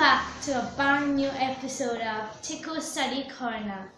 back to a brand new episode of Tico Study Corner.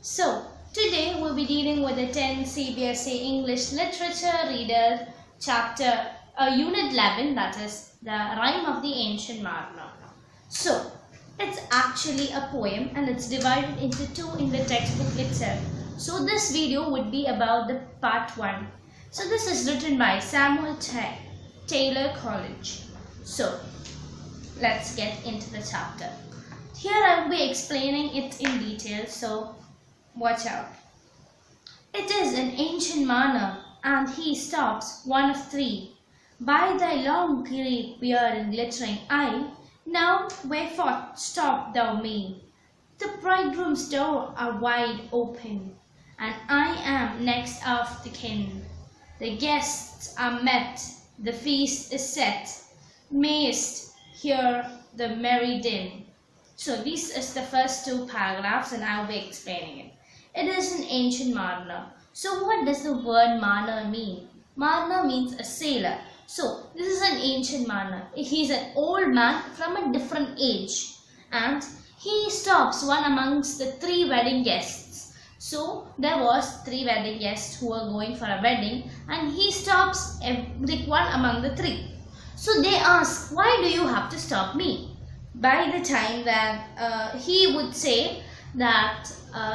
So, today we'll be dealing with the 10th CBSE English Literature Reader Chapter, Unit 11, that is the Rime of the Ancient Mariner. So, it's actually a poem and it's divided into two in the textbook itself. So, this video would be about the part 1. So, this is written by Samuel Taylor College. So, let's get into the chapter. Here I will be explaining it in detail, so watch out. It is an ancient mariner, and he stops, one of three. By thy long great beard and glittering eye, now wherefore stop thou me? The bridegroom's door are wide open, and I am next of the kin. The guests are met, the feast is set. Mayest hear the merry din. So this is the first two paragraphs and I will be explaining it. It is an ancient mariner. So what does the word mariner mean? Mariner means a sailor. So this is an ancient mariner. He is an old man from a different age. And he stops one amongst the three wedding guests. So there was three wedding guests who were going for a wedding, and he stops one among the three. So they ask, why do you have to stop me? By the time that he would say that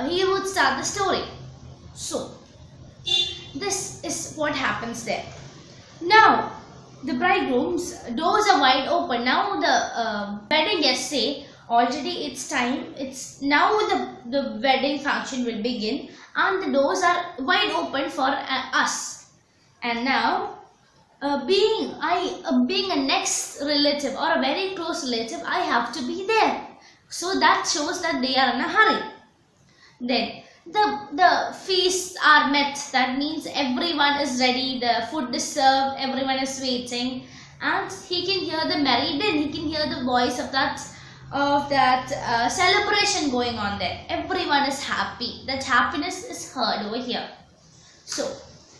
he would start the story. So this is what happens there. Now the bridegroom's doors are wide open. Now the wedding guests say, already it's time. It's now the wedding function will begin, and the doors are wide open for us. And now, being a next relative or a very close relative, I have to be there. So that shows that they are in a hurry. Then the feasts are met. That means everyone is ready. The food is served. Everyone is waiting, and he can hear the merry din. He can hear the voice of that celebration going on there. Everyone is happy. That happiness is heard over here. So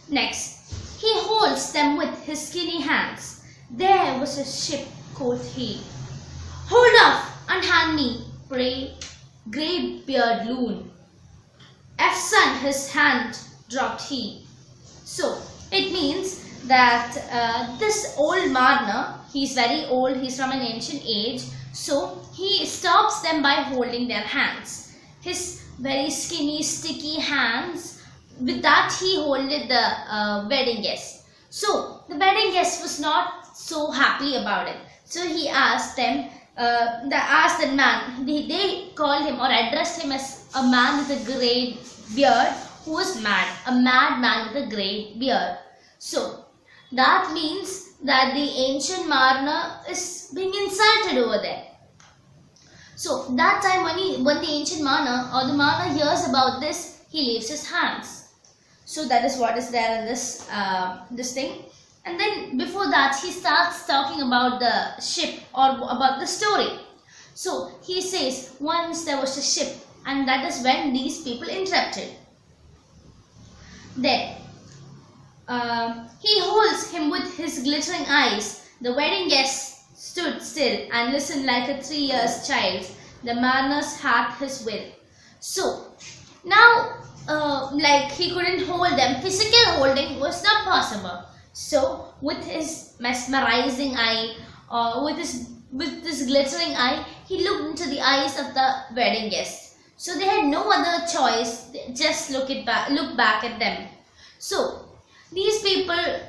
next. He holds them with his skinny hands. There was a ship, quoth he. Hold off and hand me, pray, grey beard loon. Son, his hand dropped he. So it means that this old mariner, he's very old, he's from an ancient age. So he stops them by holding their hands. His very skinny, sticky hands. With that, he holded the wedding guest. So the wedding guest was not so happy about it. So he asked them, asked the man. They called him or addressed him as a man with a grey beard who was mad. A mad man with a grey beard. So that means that the ancient mariner is being insulted over there. So that time when the ancient mariner or the mariner hears about this, he leaves his hands. So that is what is there in this this thing. And then before that, he starts talking about the ship or about the story. So he says, once there was a ship, and that is when these people interrupted. Then he holds him with his glittering eyes. The wedding guest stood still and listened like a 3 years child. The mariner's heart his will. So now like he couldn't hold them. Physical holding was not possible. So with his mesmerizing eye, with this glittering eye, he looked into the eyes of the wedding guests. So they had no other choice, just look back at them. So these people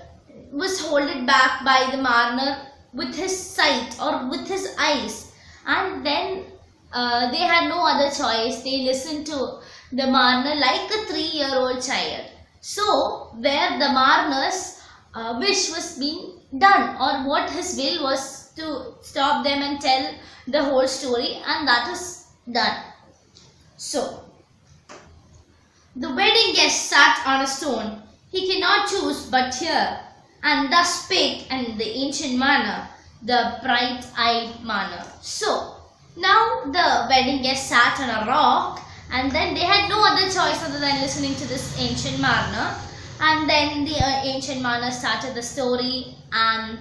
was holded back by the mariner with his sight or with his eyes, and then they had no other choice. They listened to the mariner like a 3-year-old child. So where the mariner's wish was being done, or what his will was to stop them and tell the whole story, and that is done. So the wedding guest sat on a stone. He cannot choose but hear, and thus spake and the ancient mariner, the bright-eyed mariner. So now the wedding guest sat on a rock, and then they had no other choice other than listening to this ancient mariner. And then the ancient mariner started the story, and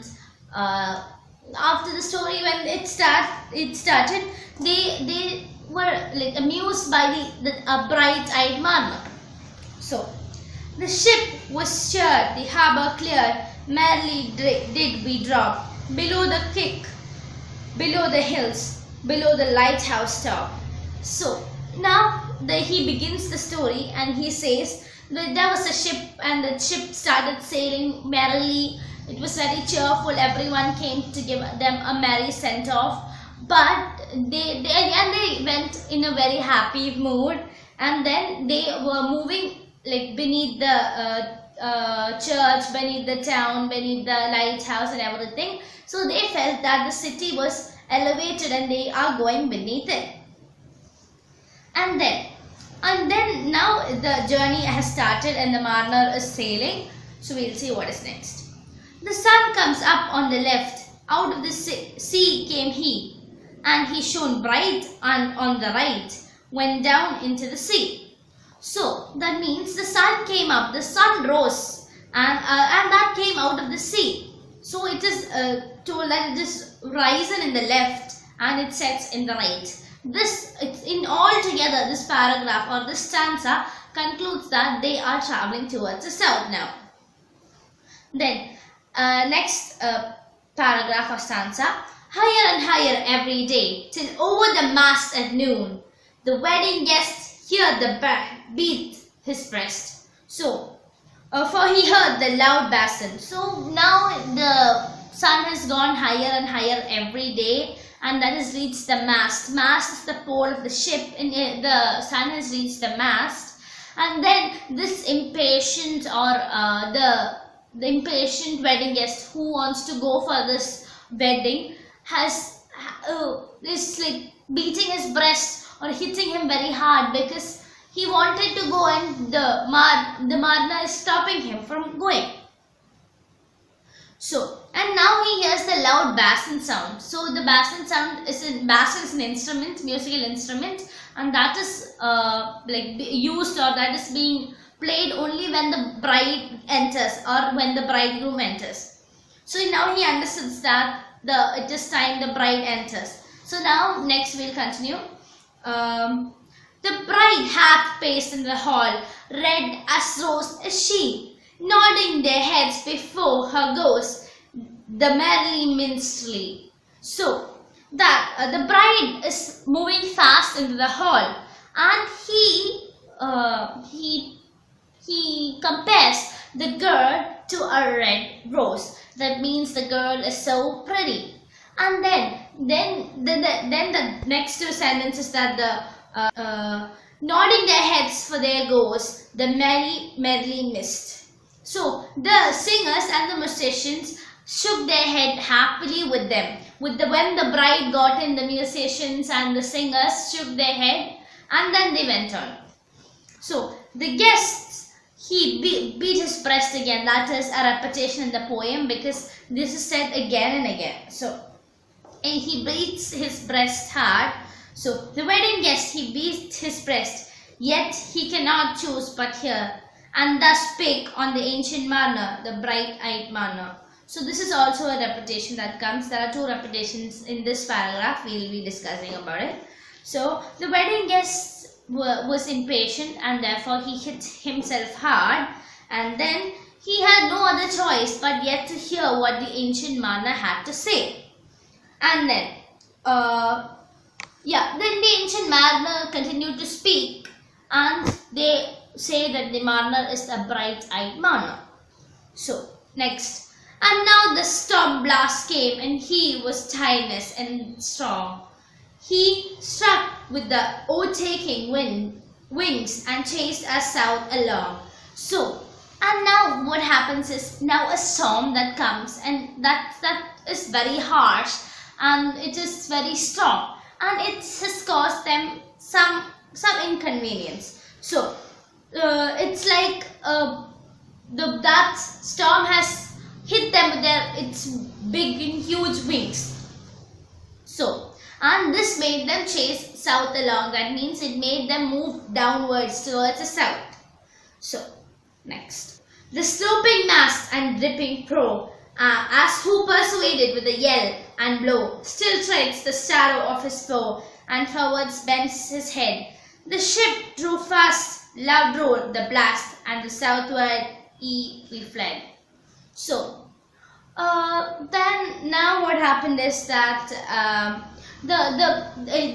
after the story, when it started, they were like amused by the bright-eyed mariner. So the ship was cheered, the harbour cleared, merrily did we drop below the kick, below the hills, below the lighthouse top. So now he begins the story and he says that there was a ship and the ship started sailing merrily. It was very cheerful. Everyone came to give them a merry send-off. But they went in a very happy mood, and then they were moving like beneath the church, beneath the town, beneath the lighthouse and everything. So they felt that the city was elevated and they are going beneath it. And then now the journey has started and the mariner is sailing. So we'll see what is next. The sun comes up on the left, out of the sea came he, and he shone bright, and on the right went down into the sea. So that means the sun came up, the sun rose, and that came out of the sea. So it is told that it is risen in the left and it sets in the right. This, in all together, this paragraph or this stanza concludes that they are traveling towards the south now. Then next paragraph or stanza. Higher and higher every day, till over the mast at noon, the wedding guest heard the beat his breast. So, for he heard the loud basin. So now the sun has gone higher and higher every day, and that has reached the mast. Mast is the pole of the ship, and the sun has reached the mast. And then this impatient or the impatient wedding guest who wants to go for this wedding is like beating his breast or hitting him very hard because he wanted to go and the mariner is stopping him from going. So, and now he hears the loud basin sound. So the basin sound basin is an instrument, musical instrument, and that is like used, or that is being played only when the bride enters or when the bridegroom enters. So now he understands that it is time the bride enters. So now next we'll continue. The bride hath paced in the hall, red as rose is she, nodding their heads before her goes the merry minstrel. So that the bride is moving fast into the hall, and he compares the girl to a red rose. That means the girl is so pretty. And then the next two sentences that the nodding their heads for their goes the merrily mist. So the singers and the musicians shook their head happily with them. When the bride got in, the musicians and the singers shook their head, and then they went on. So the guests, he beat his breast again. That is a repetition in the poem because this is said again and again. So and he beats his breast hard. So the wedding guest, he beats his breast, yet he cannot choose but hear, and thus spake on the ancient mariner, the bright-eyed mariner. So this is also a repetition that comes. There are two repetitions in this paragraph. We will be discussing about it. So the wedding guest was impatient, and therefore he hit himself hard, and then he had no other choice but yet to hear what the ancient mariner had to say. And then then the ancient mariner continued to speak, and they say that the mariner is a bright-eyed mariner. So next, and now the storm blast came, and he was tireless and strong. He struck with the o'ertaking wings and chased us south along. So, and now what happens is now a storm that comes, and that is very harsh, and it is very strong, and it has caused them some inconvenience. So it's like that storm has hit them with its big and huge wings. So, and this made them chase south along. That means it made them move downwards towards the south. So next, the sloping mast and dripping prow, as who persuaded with a yell, and blow, still treads the shadow of his foe, and forwards bends his head. The ship drew fast, loud roared the blast, and the southward we fled. So, then now what happened is that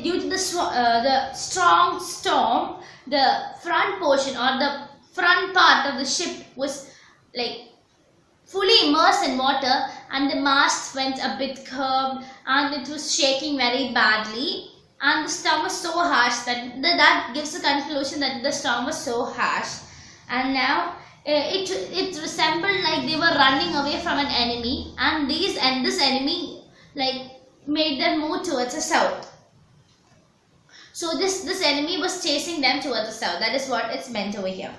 due to the strong storm, the front portion or the front part of the ship was like fully immersed in water, and the mast went a bit curved, and it was shaking very badly, and the storm was so harsh that gives the conclusion that the storm was so harsh. And now it resembled like they were running away from an enemy, and this enemy like made them move towards the south. So this enemy was chasing them towards the south. That is what it's meant over here.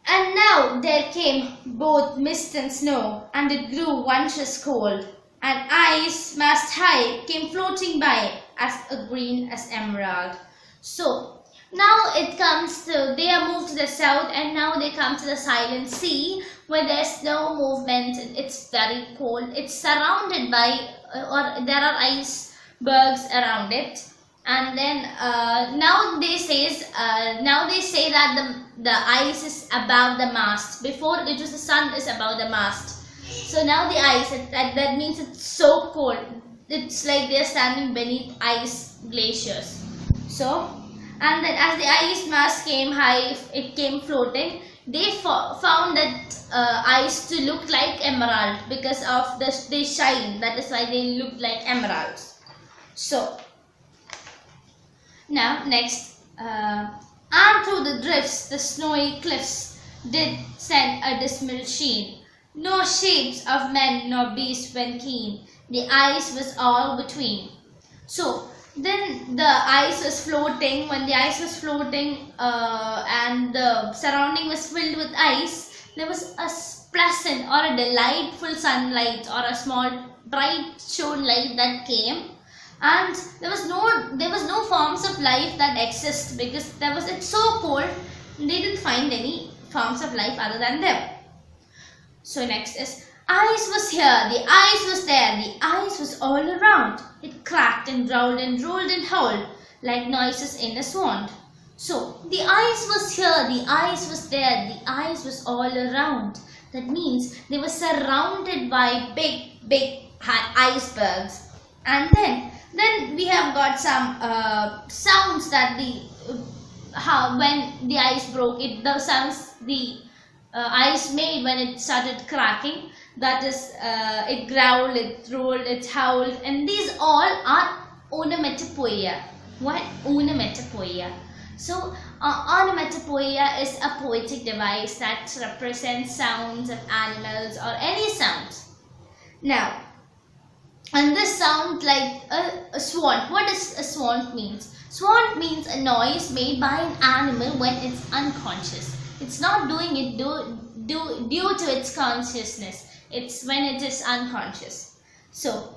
And now there came both mist and snow, and it grew wondrous cold, and ice mast high came floating by, as green as emerald. So now it comes to, they are moved to the south, and now they come to the silent sea where there's no movement. It's very cold. It's surrounded by or there are icebergs around it. And then now they say that the ice is above the mast. Before it was the sun is above the mast. So now the ice, that means it's so cold. It's like they're standing beneath ice glaciers. So, and then as the ice mass came high, it came floating. They found that ice to look like emerald because of they shine. That is why they look like emeralds. So now next, and through the drifts, the snowy cliffs did send a dismal sheen. No shapes of men nor beasts went keen. The ice was all between. So then the ice was floating. When the ice was floating and the surrounding was filled with ice, there was a pleasant or a delightful sunlight or a small bright shown light that came, and there was no forms of life that exist because it's so cold. They didn't find any forms of life other than them. So next is, ice was here, the ice was there, the ice was all around. It cracked and growled and rolled and howled like noises in a swamp. So the ice was here, the ice was there, the ice was all around. That means they were surrounded by big icebergs. And then we have got some sounds that when the ice broke, the sounds the ice made when it started cracking. That is, it growled, it rolled, it howled, and these all are onomatopoeia. What? Onomatopoeia. So, onomatopoeia is a poetic device that represents sounds of animals or any sounds. Now, and this sound like a swan. What does a swan means? Swan means a noise made by an animal when it's unconscious. It's not doing it due to its consciousness. It's when it is unconscious. So,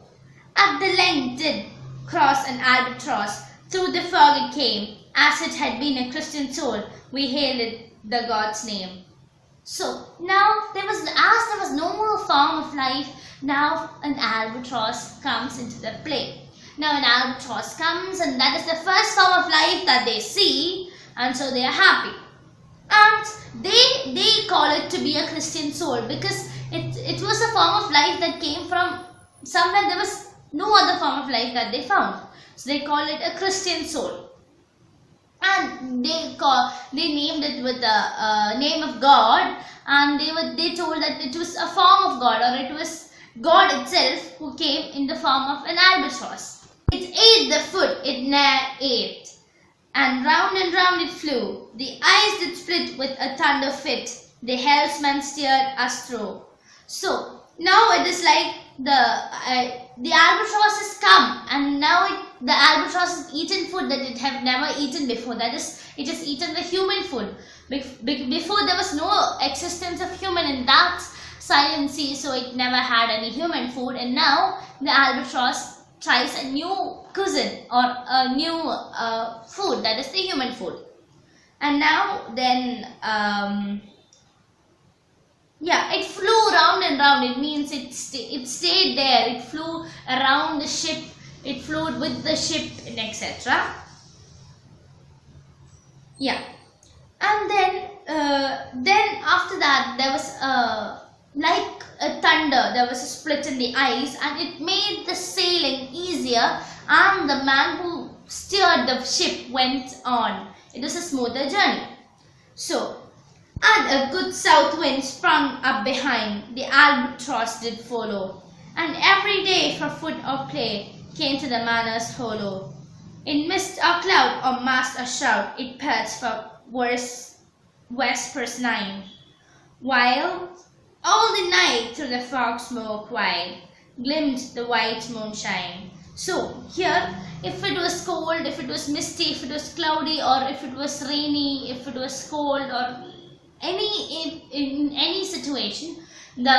at the length did cross an albatross. Through the fog it came. As it had been a Christian soul, we hailed it the God's name. So, now there was no more form of life. Now an albatross comes into the play. Now an albatross comes, and that is the first form of life that they see, and so they are happy. And they call it to be a Christian soul because it was a form of life that came from somewhere. There was no other form of life that they found. So they call it a Christian soul. And they named it with the name of God, and they told that it was a form of God, or it was God itself who came in the form of an albatross. It ate the food it ne'er ate, and round it flew. The ice did split with a thunder fit. The helmsman steered us through. So now it is like the albatross has come, and now the albatross has eaten food that it have never eaten before. That is, it has eaten the human food. Before there was no existence of human in that silent sea, so it never had any human food. And now the albatross tries a new cuisine or a new food, that is the human food. And now then Yeah, it flew round and round. It means it stayed there. It flew around the ship. It flew with the ship, and etc. Yeah, and then after that there was like a thunder. There was a split in the ice, and it made the sailing easier. And the man who steered the ship went on. It was a smoother journey. So, and a good south wind sprung up behind. The albatross did follow, and every day for food or play came to the manor's hollow. In mist or cloud or mast or shout, it perched for vespers 9, while all the night through the fog smoke wide glimmed the white moonshine. So here, if it was cold, if it was misty, if it was cloudy, or if it was rainy, if it was cold, or in any situation, the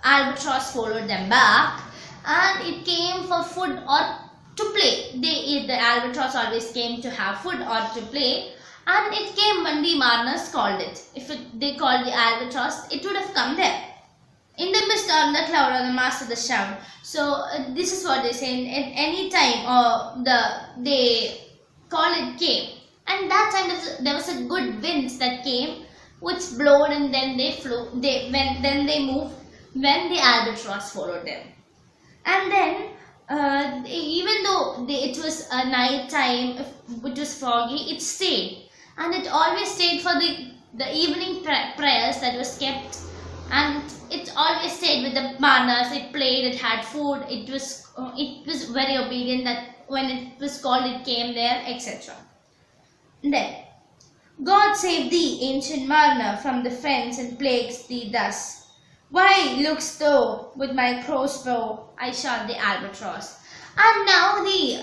albatross followed them back, and it came for food or to play. The albatross always came to have food or to play, and it came when the mariners called it. If they called the albatross, it would have come there. In the mist or in the cloud or the mast of the shout. So this is what they say. At any time or they call it came, and that time there was a good wind that came, which blowed, and then they flew. Then they moved when the albatross followed them. And then even though it was a night time, it was foggy, it stayed, and it always stayed for the evening prayers that was kept, and it always stayed with the mariners. It played, it had food, it was very obedient, that when it was called it came there, etc. Then, God save thee, ancient mariner, from the friends and plagues thee thus. Why look'st thou with my crossbow? I shot the albatross. And now the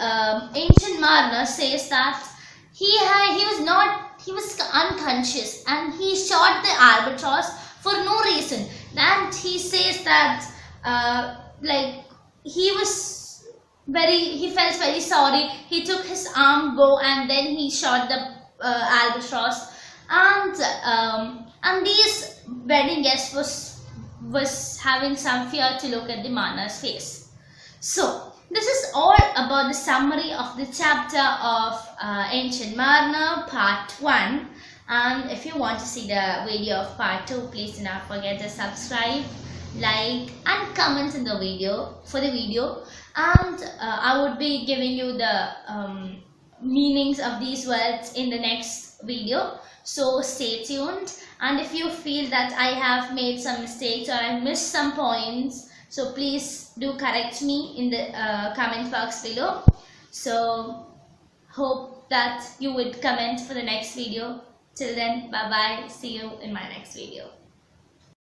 ancient mariner says that he was unconscious, and he shot the albatross for no reason. And he says that like he felt very sorry. He took his armed bow and then he shot the albatross, and these wedding guest was having some fear to look at the mariner's face. So this is all about the summary of the chapter of Ancient Mariner Part 1. And if you want to see the video of Part 2, please do not forget to subscribe, like and comment in the video and I would be giving you the meanings of these words in the next video. So stay tuned, and if you feel that I have made some mistakes or I missed some points, so please do correct me in the comment box below. So hope that you would comment for the next video. Till then, bye bye. See you in my next video.